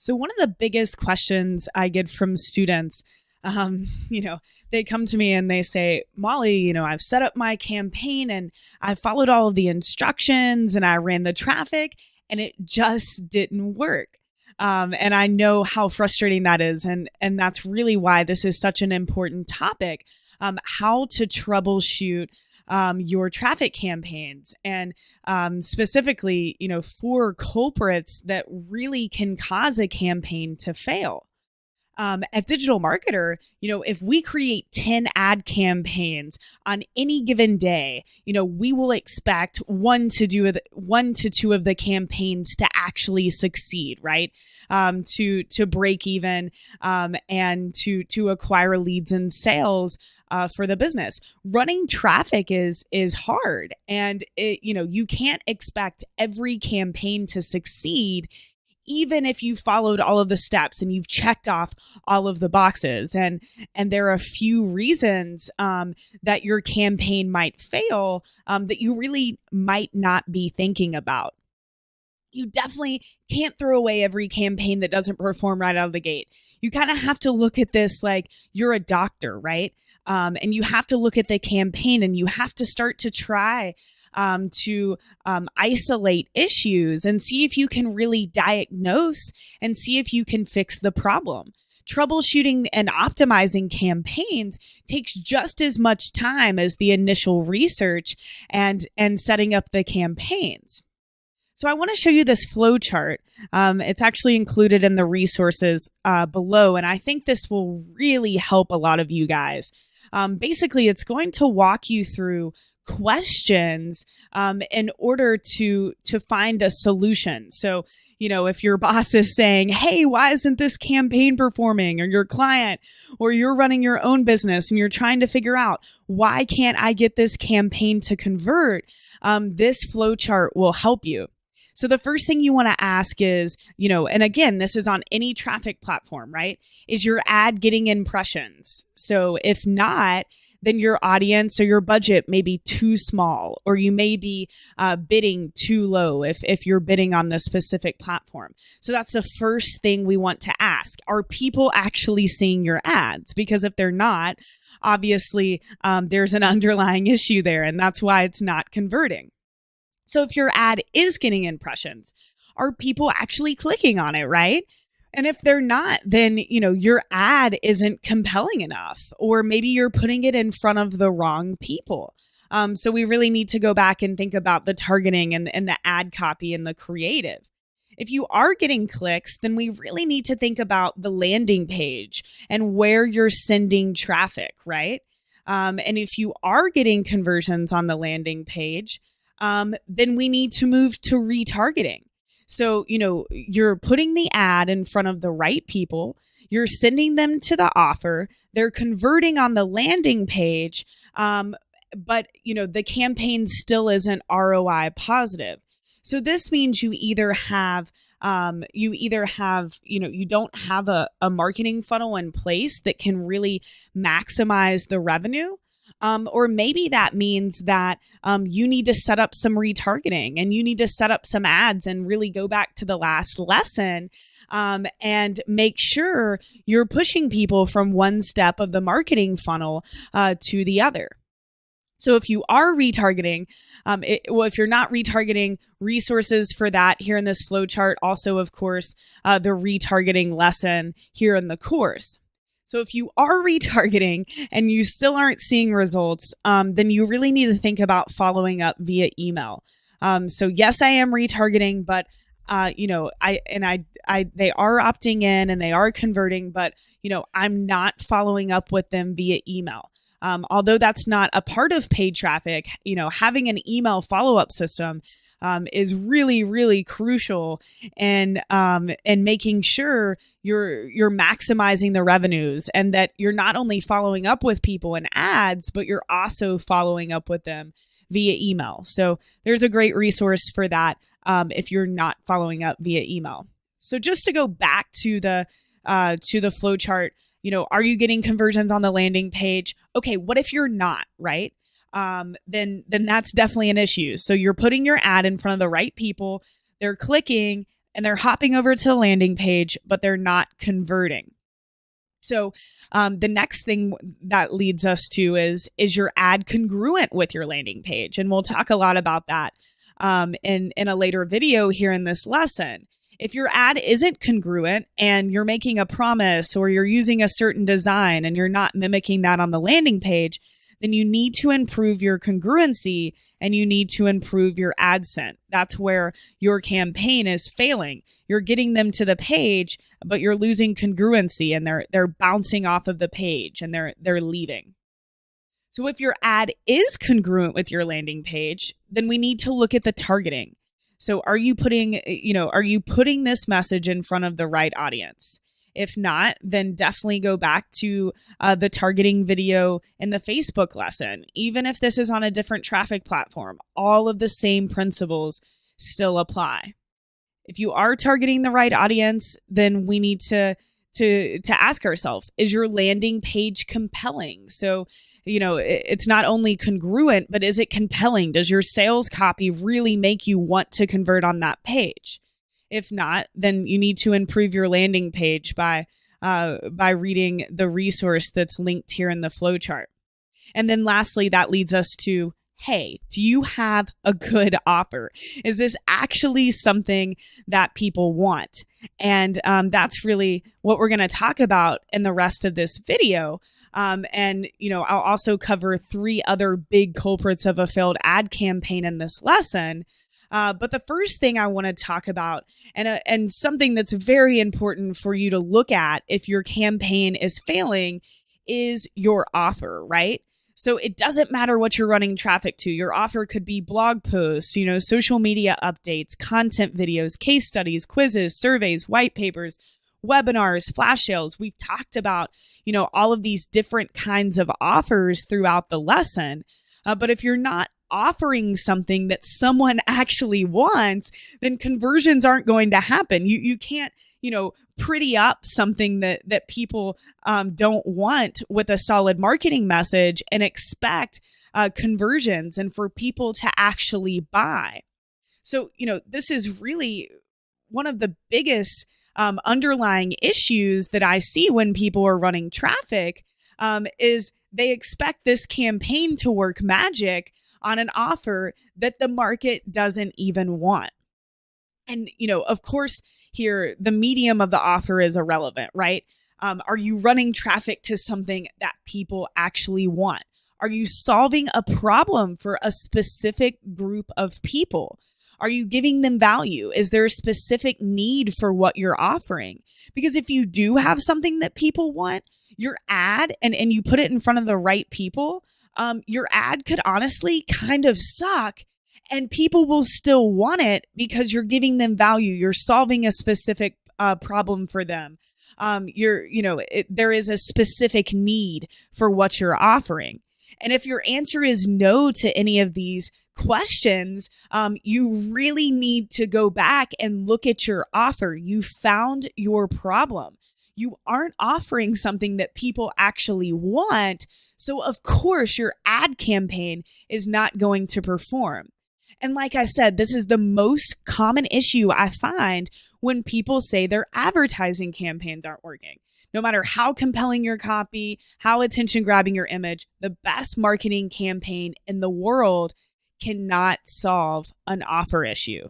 So one of the biggest questions I get from students, they come to me and they say, Molly, I've set up my campaign and I followed all of the instructions and I ran the traffic and it just didn't work. And I know how frustrating that is. And that's really why this is such an important topic, how to troubleshoot your traffic campaigns and specifically, for culprits that really can cause a campaign to fail. At Digital Marketer, if we create 10 ad campaigns on any given day, we will expect one to two of the campaigns to actually succeed, right? To break even and to acquire leads and sales for the business. Running traffic is hard, and you can't expect every campaign to succeed, even if you followed all of the steps and you've checked off all of the boxes. And there are a few reasons that your campaign might fail that you really might not be thinking about. You definitely can't throw away every campaign that doesn't perform right out of the gate. You kind of have to look at this like you're a doctor, right? And you have to look at the campaign and you have to start to try to isolate issues and see if you can really diagnose and see if you can fix the problem. Troubleshooting and optimizing campaigns takes just as much time as the initial research and setting up the campaigns. So I want to show you this flow chart. It's actually included in the resources below, and I think this will really help a lot of you guys. Basically, it's going to walk you through questions in order to find a solution. So, if your boss is saying, hey, why isn't this campaign performing? Or your client, or you're running your own business and you're trying to figure out, why can't I get this campaign to convert? This flow chart will help you. So the first thing you want to ask is, and again, this is on any traffic platform, right? Is your ad getting impressions? So if not, then your audience or your budget may be too small, or you may be bidding too low if you're bidding on the specific platform. So that's the first thing we want to ask. Are people actually seeing your ads? Because if they're not, obviously there's an underlying issue there, and that's why it's not converting. So if your ad is getting impressions, are people actually clicking on it, right? And if they're not, then, your ad isn't compelling enough, or maybe you're putting it in front of the wrong people. So we really need to go back and think about the targeting and the ad copy and the creative. If you are getting clicks, then we really need to think about the landing page and where you're sending traffic, right? And if you are getting conversions on the landing page, then we need to move to retargeting. So, you're putting the ad in front of the right people, you're sending them to the offer, they're converting on the landing page, but, the campaign still isn't ROI positive. So this means you either have, you don't have a marketing funnel in place that can really maximize the revenue. Or maybe that means that you need to set up some retargeting and you need to set up some ads and really go back to the last lesson and make sure you're pushing people from one step of the marketing funnel to the other. So if you are retargeting, if you're not retargeting, resources for that here in this flow chart. Also, of course, the retargeting lesson here in the course. So if you are retargeting and you still aren't seeing results, then you really need to think about following up via email. So yes, I am retargeting, but they are opting in and they are converting, but I'm not following up with them via email. Although that's not a part of paid traffic, having an email follow-up system is really, really crucial in making sure you're maximizing the revenues, and that you're not only following up with people in ads, but you're also following up with them via email. So there's a great resource for that if you're not following up via email. So just to go back to the flow chart, are you getting conversions on the landing page? Okay, what if you're not, right? Then that's definitely an issue. So you're putting your ad in front of the right people. They're clicking, and they're hopping over to the landing page, but they're not converting. So the next thing that leads us to is your ad congruent with your landing page? And we'll talk a lot about that in a later video here in this lesson. If your ad isn't congruent and you're making a promise or you're using a certain design and you're not mimicking that on the landing page, then you need to improve your congruency and you need to improve your ad scent. That's where your campaign is failing. You're getting them to the page, but you're losing congruency and they're bouncing off of the page and they're leaving. So if your ad is congruent with your landing page, then we need to look at the targeting. So are you putting this message in front of the right audience? If not, then definitely go back to the targeting video in the Facebook lesson. Even if this is on a different traffic platform, all of the same principles still apply. If you are targeting the right audience, then we need to ask ourselves, is your landing page compelling? So, it's not only congruent, but is it compelling? Does your sales copy really make you want to convert on that page? If not, then you need to improve your landing page by reading the resource that's linked here in the flowchart. And then lastly, that leads us to, hey, do you have a good offer? Is this actually something that people want? And that's really what we're going to talk about in the rest of this video. I'll also cover 3 other big culprits of a failed ad campaign in this lesson. But the first thing I want to talk about, and something that's very important for you to look at if your campaign is failing, is your offer, right? So it doesn't matter what you're running traffic to. Your offer could be blog posts, social media updates, content videos, case studies, quizzes, surveys, white papers, webinars, flash sales. We've talked about, all of these different kinds of offers throughout the lesson. But if you're not offering something that someone actually wants, then conversions aren't going to happen. You can't, pretty up something that people don't want with a solid marketing message and expect conversions and for people to actually buy. So, this is really one of the biggest underlying issues that I see when people are running traffic is they expect this campaign to work magic on an offer that the market doesn't even want. And, of course, here, the medium of the offer is irrelevant, right? Are you running traffic to something that people actually want? Are you solving a problem for a specific group of people? Are you giving them value? Is there a specific need for what you're offering? Because if you do have something that people want, your ad, and you put it in front of the right people, your ad could honestly kind of suck and people will still want it because you're giving them value. You're solving a specific problem for them. There is a specific need for what you're offering. And if your answer is no to any of these questions, you really need to go back and look at your offer. You found your problem. You aren't offering something that people actually want. So of course your ad campaign is not going to perform. And like I said, this is the most common issue I find when people say their advertising campaigns aren't working. No matter how compelling your copy, how attention grabbing your image, the best marketing campaign in the world cannot solve an offer issue.